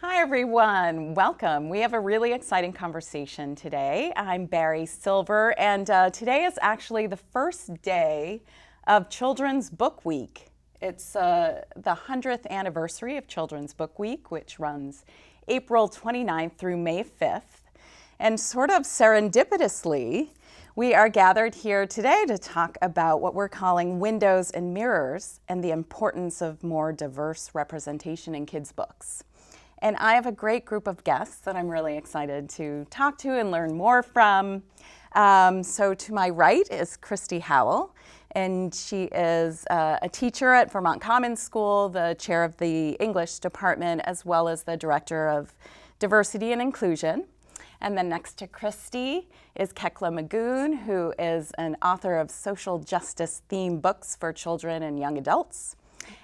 Hi everyone, welcome. We have a really exciting conversation today. I'm Barrie Silver, and today is actually the first day of Children's Book Week. It's the 100th anniversary of Children's Book Week, which runs April 29th through May 5th. And sort of serendipitously, we are gathered here today to talk about what we're calling windows and mirrors and the importance of more diverse representation in kids' books. And I have a great group of guests that I'm really excited to talk to and learn more from. So to my right is Christy Howell, and she is a teacher at Vermont Commons School, the chair of the English department, as well as the director of diversity and inclusion. And then next to Christy is Kekla Magoon, who is an author of social justice themed books for children and young adults.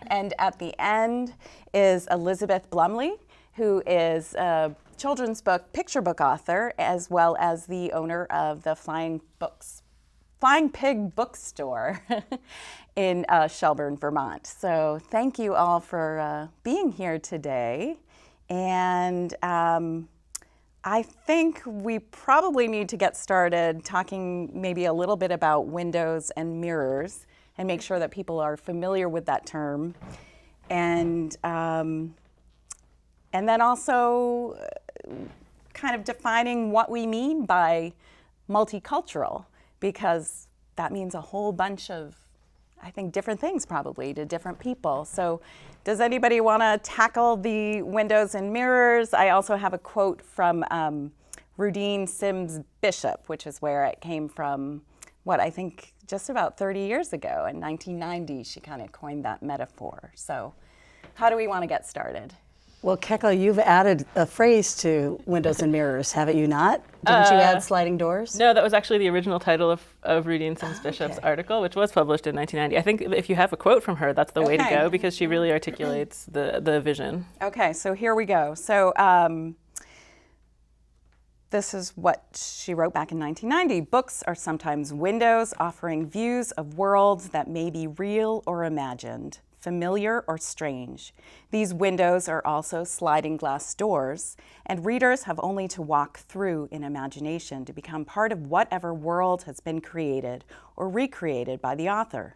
And at the end is Elizabeth Bluemle, who is a children's book, picture book author, as well as the owner of the Flying Pig Bookstore in Shelburne, Vermont. So thank you all for being here today. And I think we probably need to get started talking maybe a little bit about windows and mirrors and make sure that people are familiar with that term. And then also kind of defining what we mean by multicultural, because that means a whole bunch of, I think, different things probably to different people. So does anybody want to tackle the windows and mirrors? I also have a quote from Rudine Sims Bishop, which is where it came from, what I think just about 30 years ago. In 1990, she kind of coined that metaphor. So how do we want to get started? Well, Kekla, you've added a phrase to windows and mirrors, haven't you not? Didn't you add sliding doors? No, that was actually the original title of Rudine Sims Bishop's article, which was published in 1990. I think if you have a quote from her, that's the way to go, because she really articulates the vision. Okay, so here we go. So this is what she wrote back in 1990. Books are sometimes windows offering views of worlds that may be real or imagined, familiar or strange. These windows are also sliding glass doors, and readers have only to walk through in imagination to become part of whatever world has been created or recreated by the author.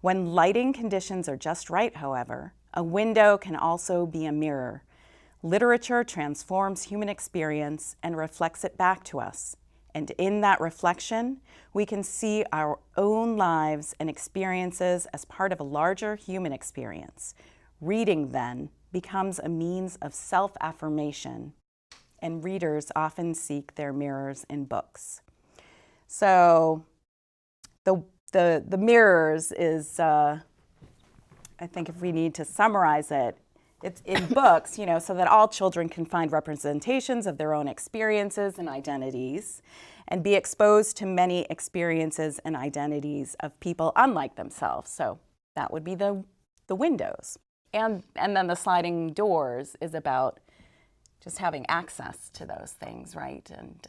When lighting conditions are just right, however, a window can also be a mirror. Literature transforms human experience and reflects it back to us. And in that reflection, we can see our own lives and experiences as part of a larger human experience. Reading, then, becomes a means of self-affirmation, and readers often seek their mirrors in books. So the mirrors is, I think if we need to summarize it, it's in books, so that all children can find representations of their own experiences and identities and be exposed to many experiences and identities of people unlike themselves. So that would be the windows. And then the sliding doors is about just having access to those things, right? And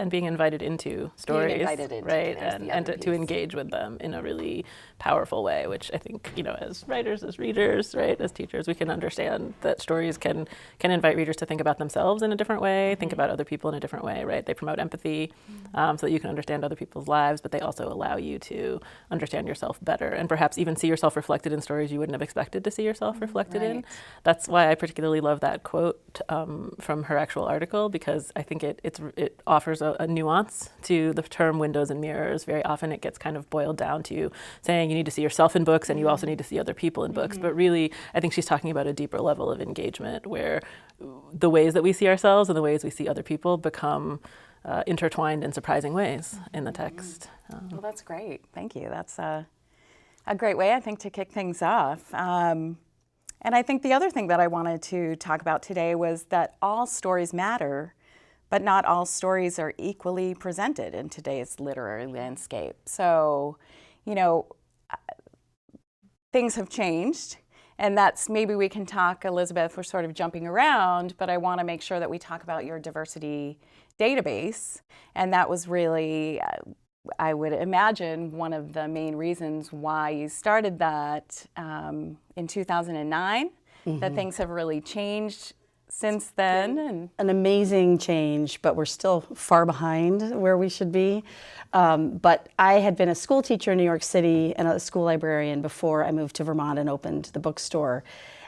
being invited into stories, right? And to engage with them in a really powerful way, which I think, as writers, as readers, right, as teachers, we can understand that stories can invite readers to think about themselves in a different way, think about other people in a different way, right? They promote empathy so that you can understand other people's lives, but they also allow you to understand yourself better and perhaps even see yourself reflected in stories you wouldn't have expected to see yourself reflected in. That's why I particularly love that quote from her actual article, because I think it offers a nuance to the term windows and mirrors. Very often it gets kind of boiled down to saying you need to see yourself in books and you also need to see other people in books. But really, I think she's talking about a deeper level of engagement where the ways that we see ourselves and the ways we see other people become intertwined in surprising ways in the text. Well, that's great. Thank you. That's a great way, I think, to kick things off. And I think the other thing that I wanted to talk about today was that all stories matter, but not all stories are equally presented in today's literary landscape. So, things have changed, and that's maybe we can talk, Elizabeth, we're sort of jumping around, but I want to make sure that we talk about your diversity database, and that was really, I would imagine, one of the main reasons why you started that in 2009, that things have really changed since then. And an amazing change, but we're still far behind where we should be. But I had been a school teacher in New York City and a school librarian before I moved to Vermont and opened the bookstore.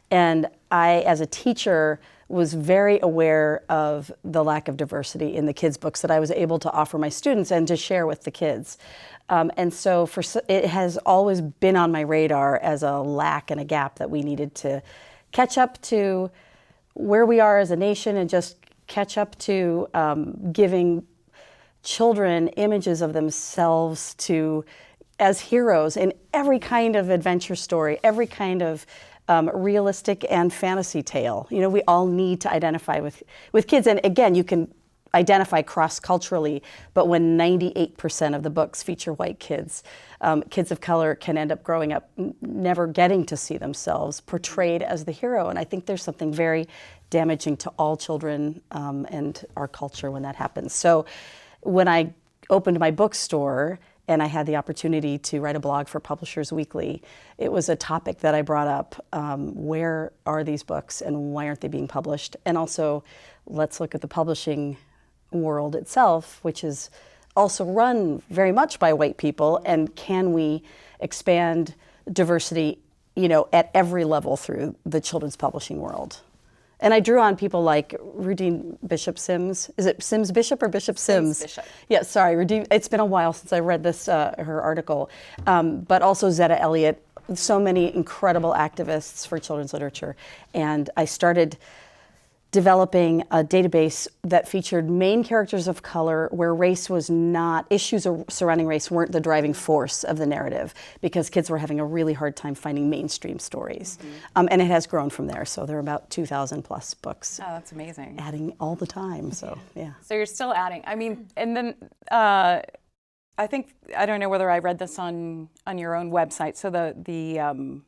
And I, as a teacher, was very aware of the lack of diversity in the kids' books that I was able to offer my students and to share with the kids. And so it has always been on my radar as a lack and a gap that we needed to catch up to where we are as a nation and just catch up to giving children images of themselves as heroes in every kind of adventure story, every kind of realistic and fantasy tale. You know, we all need to identify with kids. And again, you can identify cross-culturally, but when 98% of the books feature white kids, kids of color can end up growing up never getting to see themselves portrayed as the hero. And I think there's something very damaging to all children and our culture when that happens. So when I opened my bookstore and I had the opportunity to write a blog for Publishers Weekly, it was a topic that I brought up. Where are these books and why aren't they being published? And also, let's look at the publishing world itself, which is also run very much by white people, and can we expand diversity, you know, at every level through the children's publishing world? And I drew on people like Rudine Bishop Sims. Is it Sims Bishop or Bishop Sims? Bishop. Yeah, sorry, Rudine. It's been a while since I read this her article, but also Zetta Elliott. So many incredible activists for children's literature, and I started developing a database that featured main characters of color where race was not, issues surrounding race weren't the driving force of the narrative, because kids were having a really hard time finding mainstream stories. And it has grown from there. So there are about 2,000 plus books. oh, that's amazing. Adding all the time, so yeah. So you're still adding. I mean, and then I think, I don't know whether I read this on your own website. So the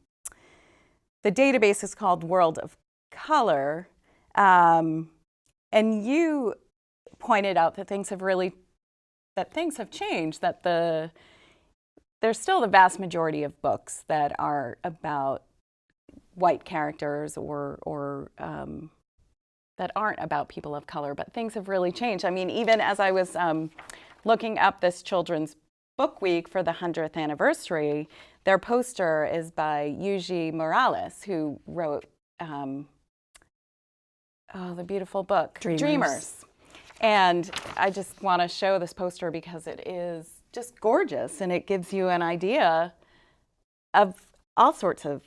database is called World of Color. And you pointed out that things have changed, that there's still the vast majority of books that are about white characters or that aren't about people of color, but things have really changed. I mean, even as I was looking up this Children's Book Week for the 100th anniversary, their poster is by Yuji Morales, who wrote the beautiful book, Dreamers. And I just want to show this poster because it is just gorgeous, and it gives you an idea of all sorts of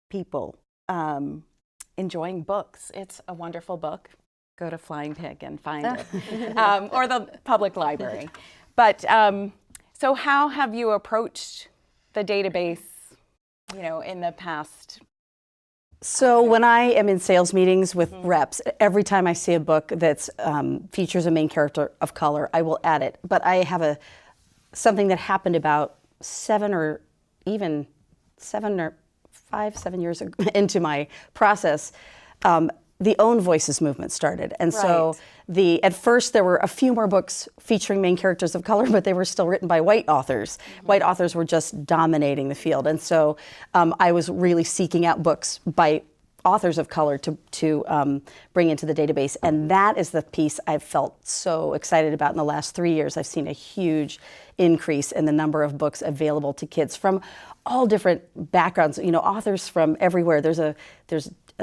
people enjoying books. It's a wonderful book. Go to Flying Pig and find it, or the public library. But so how have you approached the database, you know, in the past? So when I am in sales meetings with reps, every time I see a book that features a main character of color, I will add it. But I have something that happened about 7 years into my process. The Own Voices movement started. And so at first there were a few more books featuring main characters of color, but they were still written by white authors. White authors were just dominating the field. And so I was really seeking out books by authors of color to bring into the database. And that is the piece I've felt so excited about in the last 3 years. I've seen a huge increase in the number of books available to kids from all different backgrounds, you know, authors from everywhere. There's a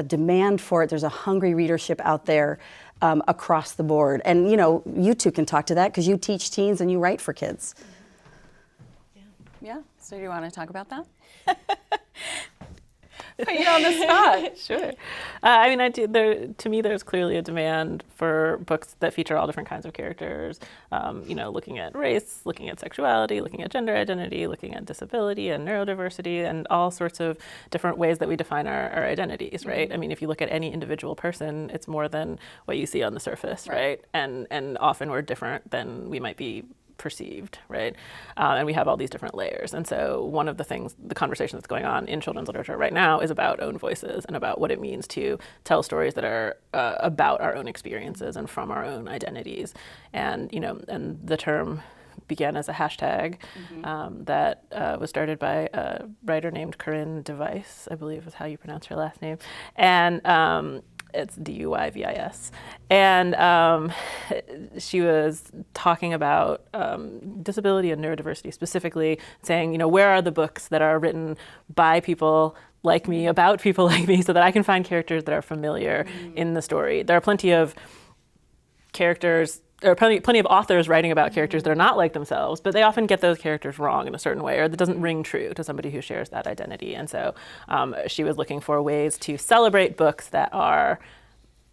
demand for it. There's a hungry readership out there across the board. And, you know, you two can talk to that because you teach teens and you write for kids. Yeah. So do you want to talk about that? Put you on the spot. Sure. I mean, to me, there's clearly a demand for books that feature all different kinds of characters, you know, looking at race, looking at sexuality, looking at gender identity, looking at disability and neurodiversity, and all sorts of different ways that we define our identities, right? I mean, if you look at any individual person, it's more than what you see on the surface, right? And often we're different than we might be perceived, right? And we have all these different layers. And so one of the things, the conversation that's going on in children's literature right now is about own voices and about what it means to tell stories that are about our own experiences and from our own identities. And, you know, and the term began as a hashtag that was started by a writer named Corinne DeVice, I believe is how you pronounce her last name. And It's Duyvis. And she was talking about disability and neurodiversity specifically, saying, where are the books that are written by people like me, about people like me, so that I can find characters that are familiar in the story. There are plenty of characters, there are plenty of authors writing about characters that are not like themselves, but they often get those characters wrong in a certain way, or that doesn't ring true to somebody who shares that identity. And so she was looking for ways to celebrate books that are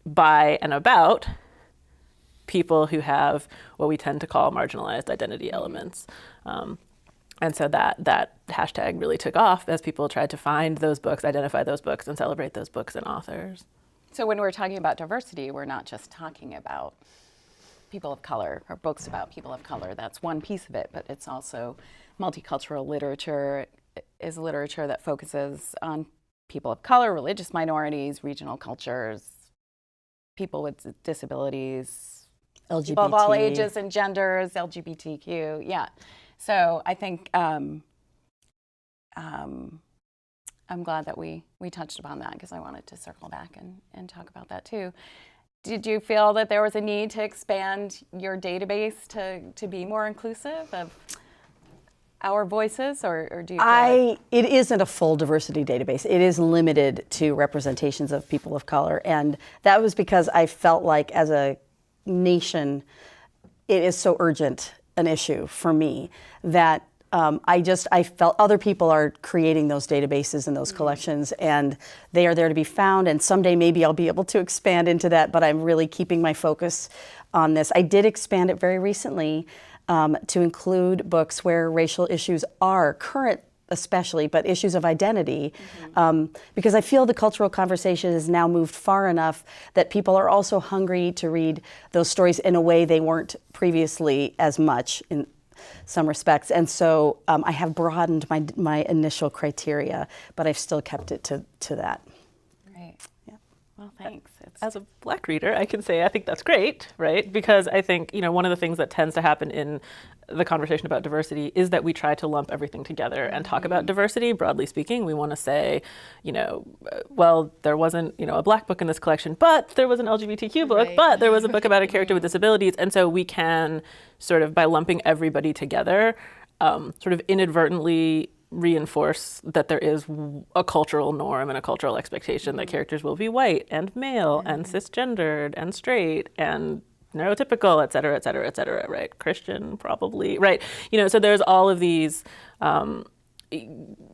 by and about people who have what we tend to call marginalized identity elements. And so that hashtag really took off as people tried to find those books, identify those books, and celebrate those books and authors. So when we're talking about diversity, we're not just talking about people of color or books about people of color. That's one piece of it, but it's also multicultural literature is literature that focuses on people of color, religious minorities, regional cultures, people with disabilities, LGBT. People of all ages and genders, LGBTQ, yeah. So I think I'm glad that we touched upon that, because I wanted to circle back and talk about that too. Did you feel that there was a need to expand your database to be more inclusive of our voices, or do you feel It isn't a full diversity database. It is limited to representations of people of color, and that was because I felt like as a nation, it is so urgent an issue for me that I felt other people are creating those databases and those collections, and they are there to be found, and someday maybe I'll be able to expand into that, but I'm really keeping my focus on this. I did expand it very recently to include books where racial issues are current, especially, but issues of identity, because I feel the cultural conversation has now moved far enough that people are also hungry to read those stories in a way they weren't previously as much in some respects. And so I have broadened my initial criteria, but I've still kept it to that. Great. Yeah. Well, thanks. As a Black reader, I can say I think that's great, right? Because I think, one of the things that tends to happen in the conversation about diversity is that we try to lump everything together and talk about diversity. Broadly speaking, we want to say, well, there wasn't, a Black book in this collection, but there was an LGBTQ book, right. But there was a book about a character with disabilities. And so we can sort of, by lumping everybody together, sort of inadvertently reinforce that there is a cultural norm and a cultural expectation that characters will be white and male and cisgendered and straight and neurotypical, et cetera, right? Christian, probably, right? So there's all of these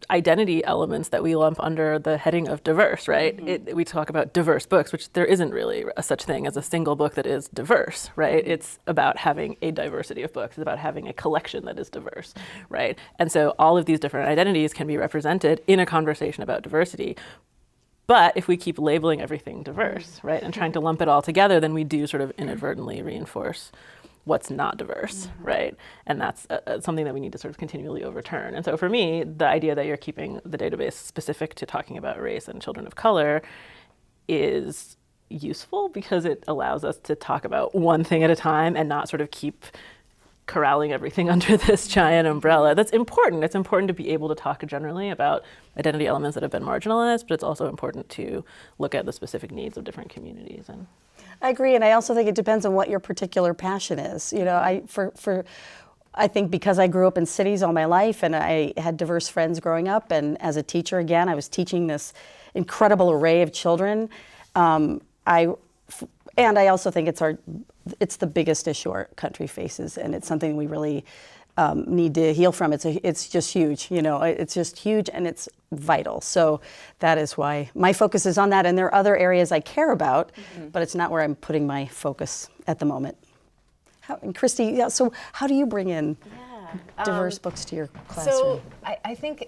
identity elements that we lump under the heading of diverse, right? We talk about diverse books, which there isn't really a such thing as a single book that is diverse, right? It's about having a diversity of books. It's about having a collection that is diverse, right? And so all of these different identities can be represented in a conversation about diversity. But if we keep labeling everything diverse, right, and trying to lump it all together, then we do sort of inadvertently reinforce what's not diverse, right? And that's something that we need to sort of continually overturn. And so for me, the idea that you're keeping the database specific to talking about race and children of color is useful because it allows us to talk about one thing at a time and not sort of keep corralling everything under this giant umbrella. That's important. It's important to be able to talk generally about identity elements that have been marginalized, but it's also important to look at the specific needs of different communities. And I agree, and I also think it depends on what your particular passion is. I think because I grew up in cities all my life and I had diverse friends growing up, and as a teacher, again, I was teaching this incredible array of children. And I also think it's the biggest issue our country faces, and it's something we really need to heal from. It's just huge, it's just huge, and it's vital. So that is why my focus is on that. And there are other areas I care about, but it's not where I'm putting my focus at the moment. And Christy, so how do you bring in diverse books to your classroom? So I think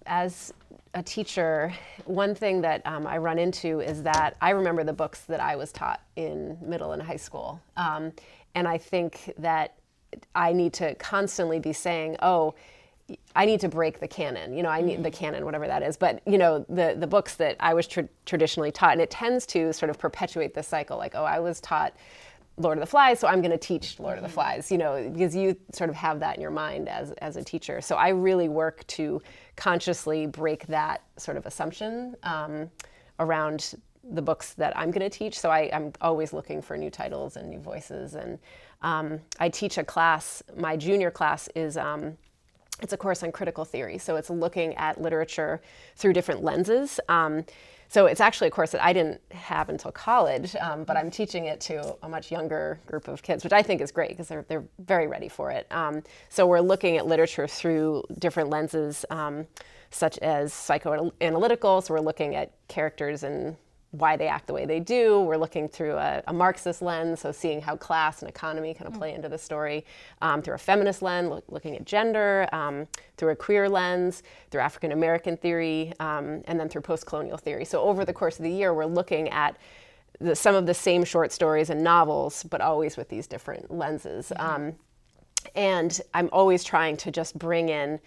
as a teacher, one thing that I run into is that I remember the books that I was taught in middle and high school. And I think that I need to constantly be saying, I need to break the canon. I need the canon, whatever that is. But, the books that I was traditionally taught, and it tends to sort of perpetuate this cycle, like, I was taught Lord of the Flies, so I'm going to teach Lord of the Flies, because you sort of have that in your mind as a teacher. So I really work to consciously break that sort of assumption around the books that I'm going to teach. So I'm always looking for new titles and new voices. And I teach a class. My junior class is it's a course on critical theory. So it's looking at literature through different lenses. So it's actually a course that I didn't have until college, but I'm teaching it to a much younger group of kids, which I think is great because they're very ready for it. So we're looking at literature through different lenses, such as psychoanalytical. So we're looking at characters and why they act the way they do. We're looking through a Marxist lens, so seeing how class and economy kind of play into the story, through a feminist lens, looking at gender, through a queer lens, through African American theory, and then through post-colonial theory. So over the course of the year, we're looking at some of the same short stories and novels, but always with these different lenses. And I'm always trying to just bring in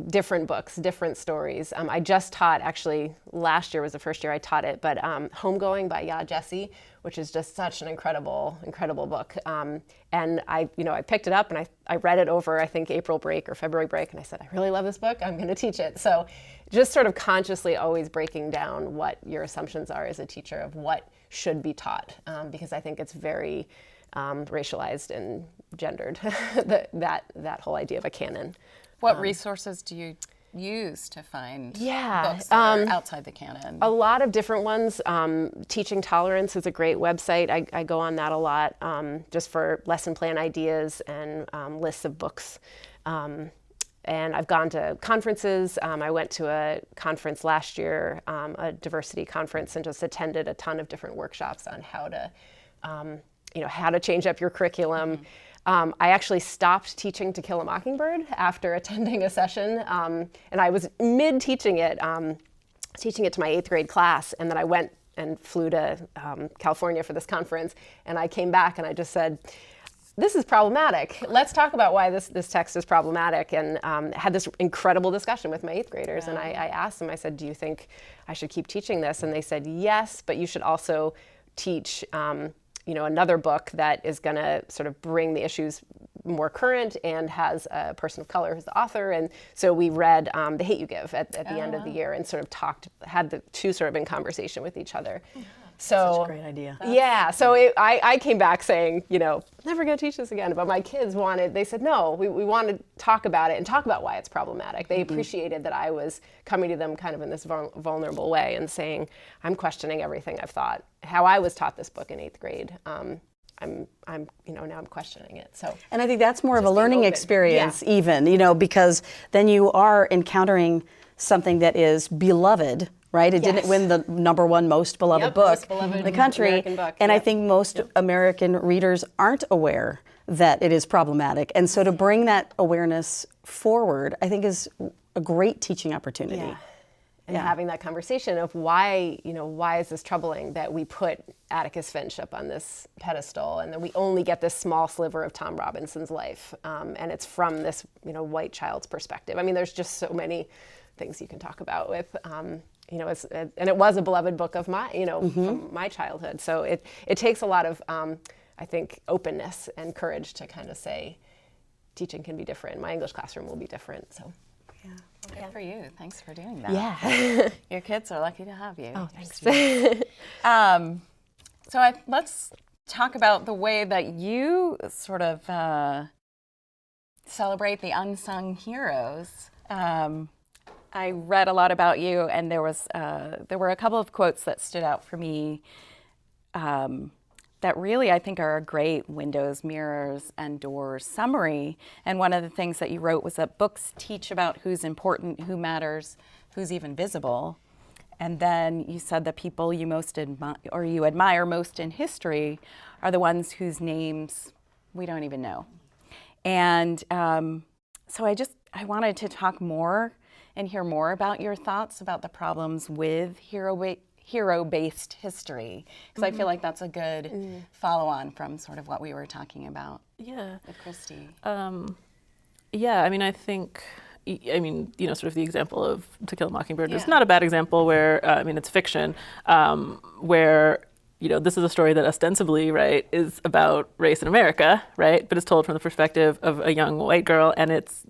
different books, different stories. I just taught, actually, last year was the first year I taught it, but Homegoing by Ya Jesse, which is just such an incredible, incredible book. And I picked it up and I read it over, I think, April break or February break, and I said, I really love this book, I'm going to teach it. So just sort of consciously always breaking down what your assumptions are as a teacher of what should be taught, because I think it's very racialized and gendered, that whole idea of a canon. What resources do you use to find books that are outside the canon? A lot of different ones. Teaching Tolerance is a great website. I go on that a lot, just for lesson plan ideas and lists of books. And I've gone to conferences. I went to a conference last year, a diversity conference, and just attended a ton of different workshops on how to change up your curriculum. I actually stopped teaching To Kill a Mockingbird after attending a session, and I was mid-teaching it, teaching it to my 8th grade class, and then I went and flew to California for this conference, and I came back and I just said, this is problematic. Let's talk about why this text is problematic, and had this incredible discussion with my 8th graders, and I asked them, I said, do you think I should keep teaching this? And they said, yes, but you should also teach another book that is going to sort of bring the issues more current and has a person of color who's the author. And so we read The Hate U Give at the end of the year and sort of had the two sort of in conversation with each other. So such a great idea. Yeah, so I came back saying, never going to teach this again. But my kids they said, no, we want to talk about it and talk about why it's problematic. They appreciated that I was coming to them kind of in this vulnerable way and saying, I'm questioning everything I've thought. How I was taught this book in 8th grade, now I'm questioning it. So, and I think that's more of a learning experience, even, because then you are encountering something that is beloved. Right? It didn't win the #1 most beloved book in the country. And I think most American readers aren't aware that it is problematic. And so to bring that awareness forward, I think is a great teaching opportunity. Yeah. And having that conversation of why is this troubling that we put Atticus Finch up on this pedestal and then we only get this small sliver of Tom Robinson's life. And it's from this, white child's perspective. I mean, there's just so many things you can talk about with, and it was a beloved book of my, from my childhood. So it takes a lot of, I think, openness and courage to kind of say, teaching can be different. My English classroom will be different. So, Good for you. Thanks for doing that. Yeah. Your kids are lucky to have you. Oh, thanks. Let's talk about the way that you sort of celebrate the unsung heroes. I read a lot about you, and there were a couple of quotes that stood out for me that really I think are a great windows, mirrors, and doors summary. And one of the things that you wrote was that books teach about who's important, who matters, who's even visible. And then you said that people you most admire most in history are the ones whose names we don't even know. And so I wanted to talk more and hear more about your thoughts about the problems with hero-based history, because I feel like that's a good follow-on from sort of what we were talking about with Christy. I mean, I think, sort of the example of To Kill a Mockingbird is not a bad example where, it's fiction, where, this is a story that ostensibly, right, is about race in America, right, but it's told from the perspective of a young white girl, and it's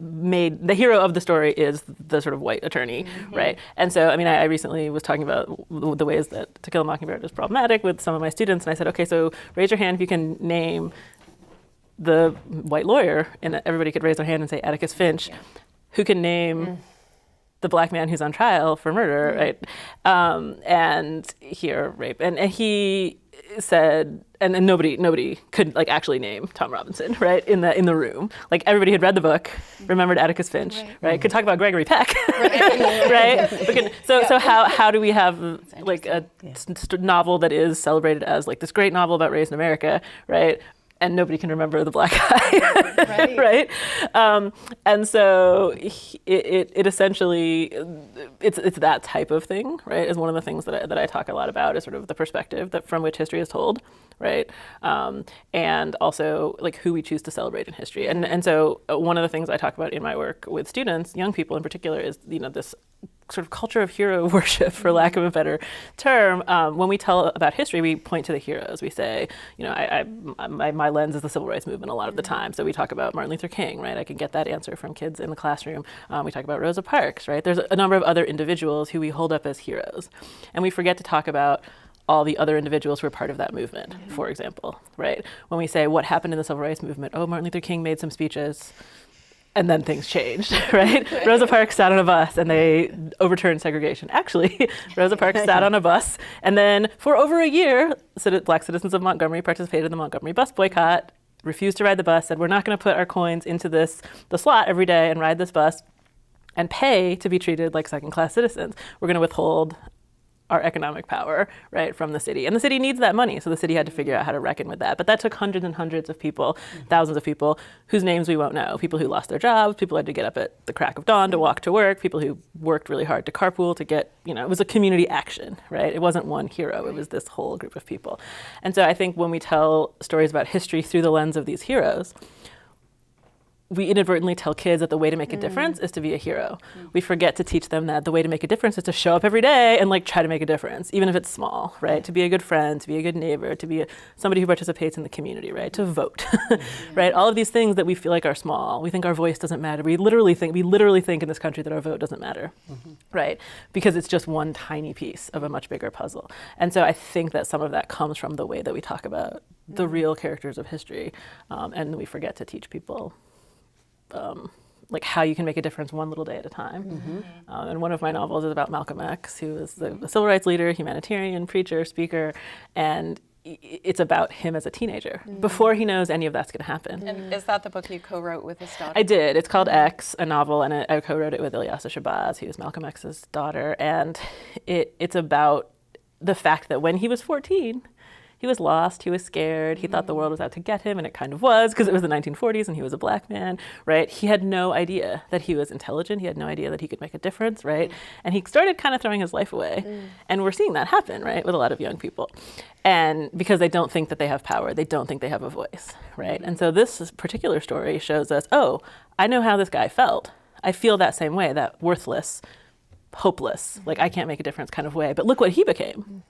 made the hero of the story is the sort of white attorney, right? And so, I mean, I recently was talking about the ways that To Kill a Mockingbird is problematic with some of my students, and I said, okay, so raise your hand if you can name the white lawyer, and everybody could raise their hand and say Atticus Finch. Who can name the black man who's on trial for murder, right? And here, rape. And he said, and nobody could like actually name Tom Robinson, right? In the room, like everybody had read the book, remembered Atticus Finch, right? Could talk about Gregory Peck, right? So how do we have like a novel that is celebrated as like this great novel about race in America, right? And nobody can remember the black guy, right? And so it essentially, it's that type of thing, right? Is one of the things that I talk a lot about, is sort of the perspective that from which history is told, right? And also like who we choose to celebrate in history. And so one of the things I talk about in my work with students, young people in particular, is this sort of culture of hero worship, for lack of a better term. When we tell about history, we point to the heroes. We say, my lens is the civil rights movement a lot of the time. So we talk about Martin Luther King, right? I can get that answer from kids in the classroom. We talk about Rosa Parks, right? There's a number of other individuals who we hold up as heroes. And we forget to talk about all the other individuals who were part of that movement, for example, right? When we say what happened in the civil rights movement, oh, Martin Luther King made some speeches, and then things changed, right? Rosa Parks sat on a bus and they overturned segregation. Actually, Rosa Parks sat on a bus, and then for over a year, black citizens of Montgomery participated in the Montgomery Bus Boycott, refused to ride the bus, said, we're not going to put our coins into the slot every day and ride this bus and pay to be treated like second-class citizens. We're going to withhold our economic power, right, from the city. And the city needs that money, so the city had to figure out how to reckon with that. But that took hundreds and hundreds of people, thousands of people, whose names we won't know. People who lost their jobs, people who had to get up at the crack of dawn to walk to work, people who worked really hard to carpool to get, it was a community action, right? It wasn't one hero, it was this whole group of people. And so I think when we tell stories about history through the lens of these heroes, we inadvertently tell kids that the way to make a difference is to be a hero. We forget to teach them that the way to make a difference is to show up every day and like try to make a difference, even if it's small, right? To be a good friend, to be a good neighbor, to be somebody who participates in the community, right? To vote, right? All of these things that we feel like are small. We think our voice doesn't matter. We literally think in this country that our vote doesn't matter, right? Because it's just one tiny piece of a much bigger puzzle. And so I think that some of that comes from the way that we talk about the real characters of history, and we forget to teach people like how you can make a difference one little day at a time. And one of my novels is about Malcolm X, who was the civil rights leader, humanitarian, preacher, speaker, and it's about him as a teenager, before he knows any of that's going to happen. And is that the book you co-wrote with his daughter? I did. It's called X, a novel, and I co-wrote it with Ilyasah Shabazz, who was Malcolm X's daughter, and it's about the fact that when he was 14, he was lost, he was scared, he thought the world was out to get him, and it kind of was, because it was the 1940s and he was a black man, right? He had no idea that he was intelligent, he had no idea that he could make a difference, right? And he started kind of throwing his life away. And we're seeing that happen, right, with a lot of young people. And because they don't think that they have power, they don't think they have a voice, right? And so this particular story shows us, oh, I know how this guy felt. I feel that same way, that worthless, hopeless, like I can't make a difference kind of way, but look what he became.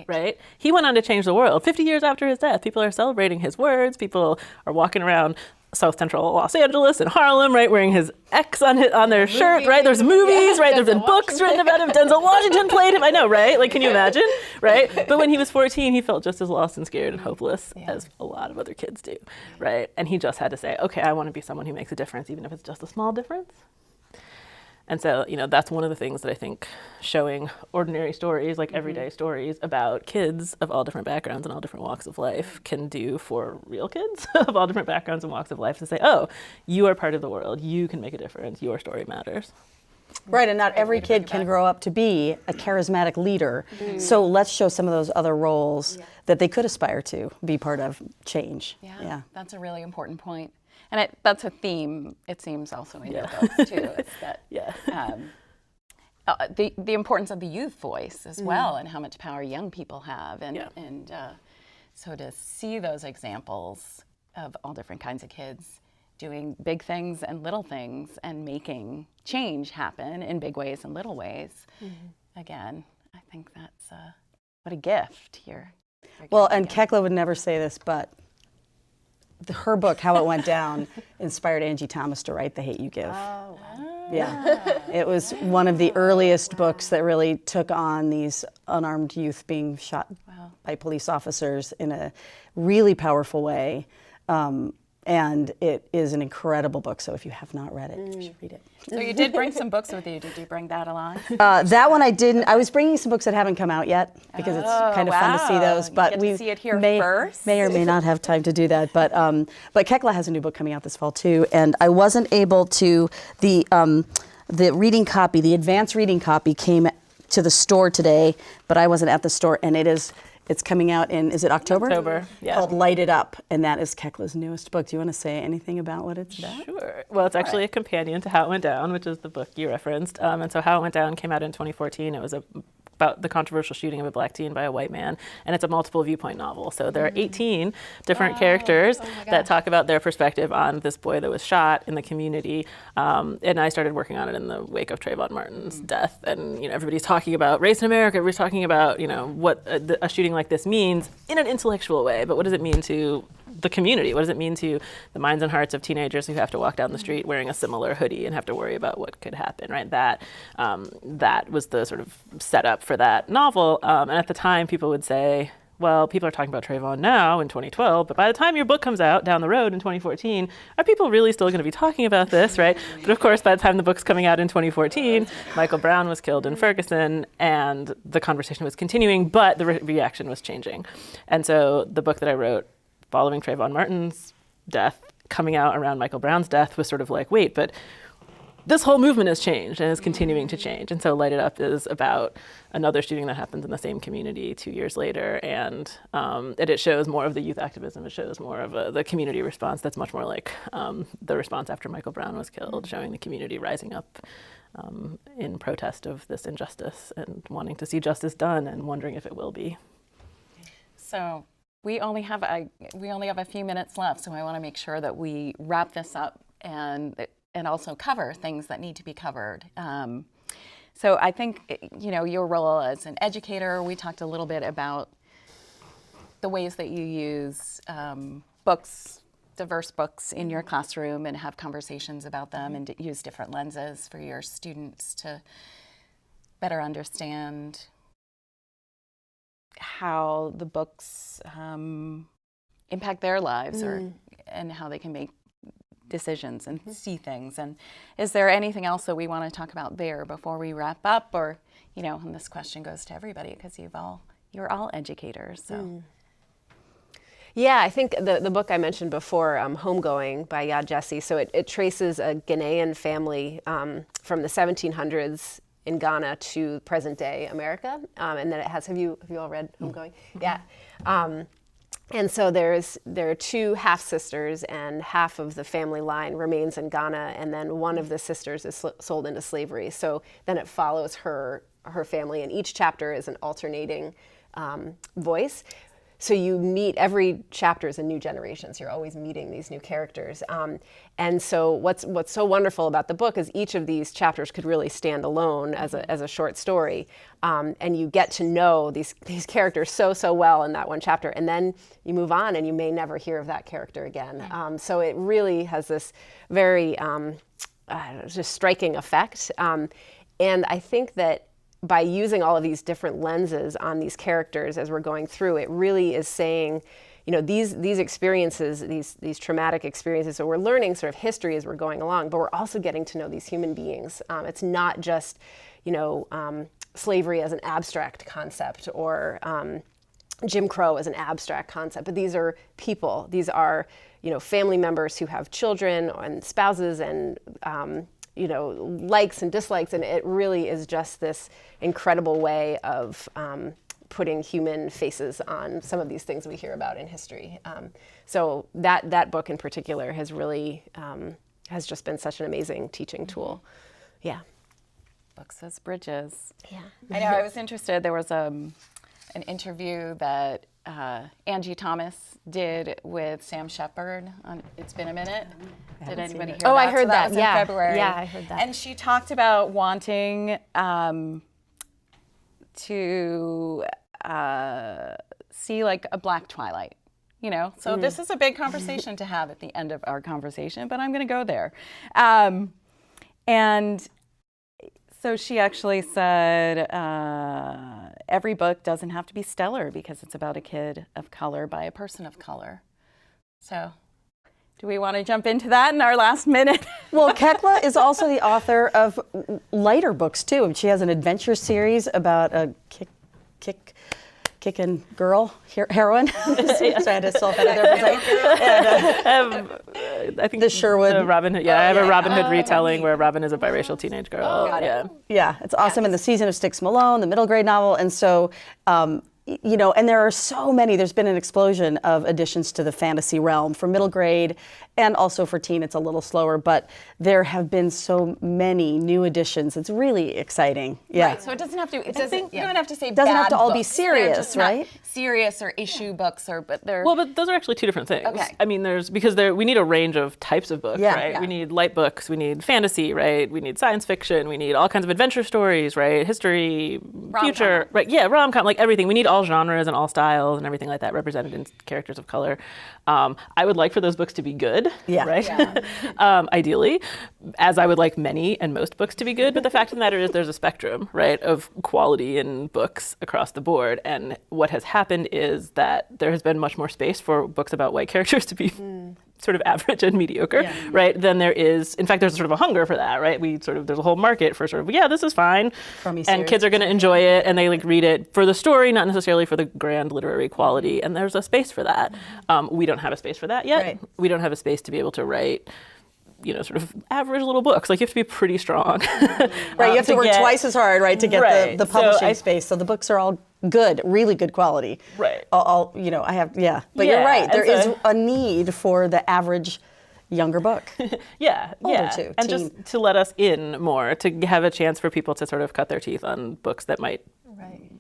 Right? He went on to change the world. 50 years after his death, people are celebrating his words. People are walking around South Central Los Angeles and Harlem, right, wearing his X on their shirt, right? There's movies, right? There's been books written about him. Denzel Washington played him. I know, right? Like, can you imagine, right? But when he was 14, he felt just as lost and scared and hopeless as a lot of other kids do, right? And he just had to say, okay, I want to be someone who makes a difference, even if it's just a small difference. And so, that's one of the things that I think showing ordinary stories, like everyday stories about kids of all different backgrounds and all different walks of life can do for real kids of all different backgrounds and walks of life, to say, oh, you are part of the world. You can make a difference. Your story matters. Right, and not every kid can grow up to be a charismatic leader. So let's show some of those other roles that they could aspire to be part of change. Yeah, that's a really important point. And that's a theme, it seems, also in your books, too. It's that the importance of the youth voice as well, and how much power young people have. And so to see those examples of all different kinds of kids doing big things and little things and making change happen in big ways and little ways, again, I think that's what a gift here. Well, and Kekla would never say this, but her book, How It Went Down, inspired Angie Thomas to write The Hate U Give. Oh, wow. Yeah, it was one of the earliest books that really took on these unarmed youth being shot by police officers in a really powerful way. And it is an incredible book, so if you have not read it, you should read it. So you did bring some books with you. Did you bring that along? That one I didn't. I was bringing some books that haven't come out yet because it's kind of fun to see those. But we see it here first. May or may not have time to do that. But Kekla has a new book coming out this fall too, and I wasn't able to. The reading copy, the advanced reading copy, came to the store today, but I wasn't at the store, and it's coming out in, is it October? October, yeah. Called Light It Up, and that is Kekla's newest book. Do you want to say anything about what it's about? Sure. Well, it's actually a companion to How It Went Down, which is the book you referenced. And so How It Went Down came out in 2014. It was about the controversial shooting of a black teen by a white man, and it's a multiple viewpoint novel. So there are 18 different characters that talk about their perspective on this boy that was shot in the community. And I started working on it in the wake of Trayvon Martin's death, and everybody's talking about race in America. Everybody's talking about what a shooting like this means in an intellectual way, but what does it mean to the community? What does it mean to the minds and hearts of teenagers who have to walk down the street wearing a similar hoodie and have to worry about what could happen, right? That was the sort of setup for that novel. And at the time, people would say, well, people are talking about Trayvon now in 2012, but by the time your book comes out down the road in 2014, are people really still going to be talking about this, right? But of course, by the time the book's coming out in 2014, Michael Brown was killed in Ferguson, and the conversation was continuing, but the reaction was changing. And so the book that I wrote following Trayvon Martin's death, coming out around Michael Brown's death, was sort of like, wait, but this whole movement has changed and is continuing to change. And so Light It Up is about another shooting that happens in the same community 2 years later. And it shows more of the youth activism. It shows more of the community response that's much more like the response after Michael Brown was killed, showing the community rising up in protest of this injustice and wanting to see justice done and wondering if it will be. So we only have a few minutes left, so I want to make sure that we wrap this up and also cover things that need to be covered. So I think, your role as an educator, we talked a little bit about the ways that you use books, diverse books in your classroom and have conversations about them and use different lenses for your students to better understand how the books impact their lives and how they can make decisions and see things. And is there anything else that we want to talk about there before we wrap up? Or, and this question goes to everybody because you're all educators. So. Yeah, I think the book I mentioned before, Homegoing by Yad Jesse, so it traces a Ghanaian family from the 1700s in Ghana to present day America. And then it has, have you all read Homegoing? Yeah. And so there are two half sisters, and half of the family line remains in Ghana, and then one of the sisters is sold into slavery. So then it follows her family, and each chapter is an alternating voice. So you meet, every chapter is a new generation, so you're always meeting these new characters. And so what's so wonderful about the book is each of these chapters could really stand alone as a short story. And you get to know these characters so well in that one chapter. And then you move on and you may never hear of that character again. So it really has this very just striking effect. And I think that by using all of these different lenses on these characters as we're going through, it really is saying, these experiences, these traumatic experiences, so we're learning sort of history as we're going along, but we're also getting to know these human beings. It's not just, slavery as an abstract concept or Jim Crow as an abstract concept, but these are people. These are, family members who have children and spouses and, likes and dislikes, and it really is just this incredible way of putting human faces on some of these things we hear about in history. So that book in particular has really has just been such an amazing teaching tool. Yeah. Books as bridges. Yeah. I know, I was interested. There was an interview that Angie Thomas did with Sam Shepard on It's Been a Minute. Did anybody hear that? Oh, I heard that. Was in February. Yeah, I heard that. And she talked about wanting to see like a Black Twilight, you know, so this is a big conversation to have at the end of our conversation, but I'm going to go there. And so she actually said, every book doesn't have to be stellar because it's about a kid of color by a person of color. So do we want to jump into that in our last minute? Well, Kekla is also the author of lighter books too. She has an adventure series about a kicking girl heroine. So I had to self-edit there for a second. I think the Sherwood. The Robin Hood. Yeah, I have a Robin Hood retelling where Robin is a biracial teenage girl. Yeah, it's awesome. And The Season of Styx Malone, the middle grade novel, and so. You know, and there are so many, there's been an explosion of additions to the fantasy realm for middle grade and also for teen. It's a little slower, but there have been so many new additions. It's really exciting. Yeah. Right, so it doesn't have to, you don't have to say doesn't have to all books. be serious, right? Serious or issue books, but they're... Well, but those are actually two different things. Okay. I mean, we need a range of types of books, right? Yeah. We need light books, we need fantasy, right? We need science fiction, we need all kinds of adventure stories, right? History, future, right? Yeah, rom-com, like everything. We need all genres and all styles and everything like that represented in characters of color. I would like for those books to be good, right? Yeah. Ideally, as I would like many and most books to be good. But the fact of the matter is there's a spectrum, right, of quality in books across the board. And what has happened is that there has been much more space for books about white characters to be sort of average and mediocre, right? Then there is, in fact, there's sort of a hunger for that, right? There's a whole market for sort of, this is fine. And kids are going to enjoy it and they like read it for the story, not necessarily for the grand literary quality. And there's a space for that. We don't have a space for that yet. Right. We don't have a space to be able to write, sort of average little books. Like you have to be pretty strong. Right, you have to work twice as hard, right, to get the publishing space. So the books are all good, really good quality. Right. But you're right. There is a need for the average younger book. Older too. And just to let us in more, to have a chance for people to sort of cut their teeth on books that might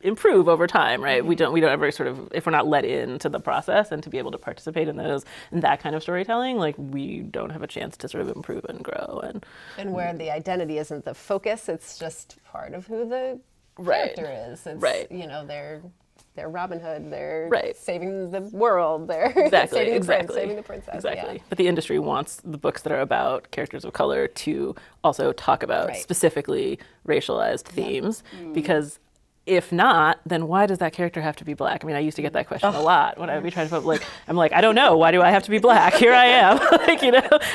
improve over time, right? We don't ever sort of, if we're not let into the process and to be able to participate in that kind of storytelling, like we don't have a chance to sort of improve and grow. And where the identity isn't the focus, it's just part of who the character is. It's, they're Robin Hood, they're saving the world, they're saving the prince, saving the princess. Exactly. But the industry wants the books that are about characters of color to also talk about specifically racialized themes, because if not, then why does that character have to be black? I mean, I used to get that question a lot when I would be trying to I'm like, I don't know, why do I have to be black? Here I am,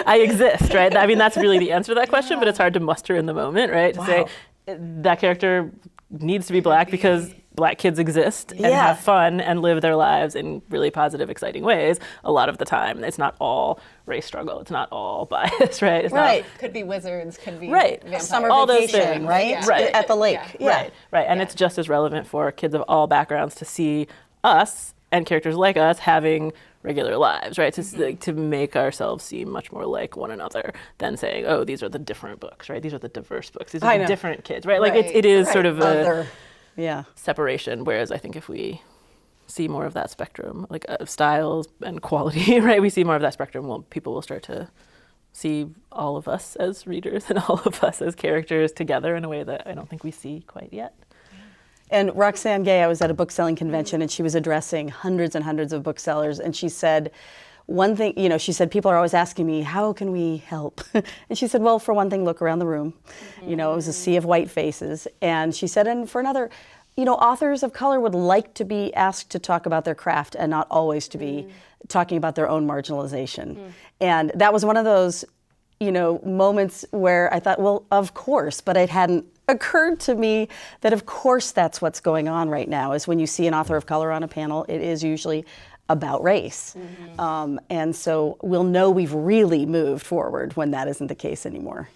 I exist, right? I mean, that's really the answer to that question, but it's hard to muster in the moment, right? To say that character needs to be black because Black kids exist and have fun and live their lives in really positive, exciting ways a lot of the time. It's not all race struggle. It's not all bias, right? It's not, could be wizards, could be vampires. Summer all those vacation, things, right? At the lake. Right. And it's just as relevant for kids of all backgrounds to see us and characters like us having regular lives, right? To make ourselves seem much more like one another than saying, oh, these are the different books, right? These are the diverse books. These are the different kids, right? Like it is sort of a separation. Whereas I think if we see more of that spectrum, like styles and quality, right? We see more of that spectrum, well, people will start to see all of us as readers and all of us as characters together in a way that I don't think we see quite yet. And Roxane Gay, I was at a book selling convention and she was addressing hundreds and hundreds of booksellers, and she said, one thing, she said, people are always asking me, how can we help? And she said, well, for one thing, look around the room. It was a sea of white faces. And she said, and for another, authors of color would like to be asked to talk about their craft and not always to be talking about their own marginalization. And that was one of those, moments where I thought, well, of course, but it hadn't occurred to me that of course that's what's going on right now, is when you see an author of color on a panel, it is usually about race. And so we'll know we've really moved forward when that isn't the case anymore.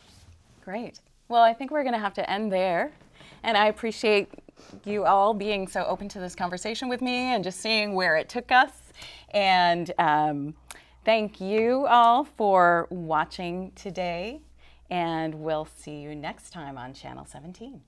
Great. Well, I think we're going to have to end there. And I appreciate you all being so open to this conversation with me and just seeing where it took us. And thank you all for watching today. And we'll see you next time on Channel 17.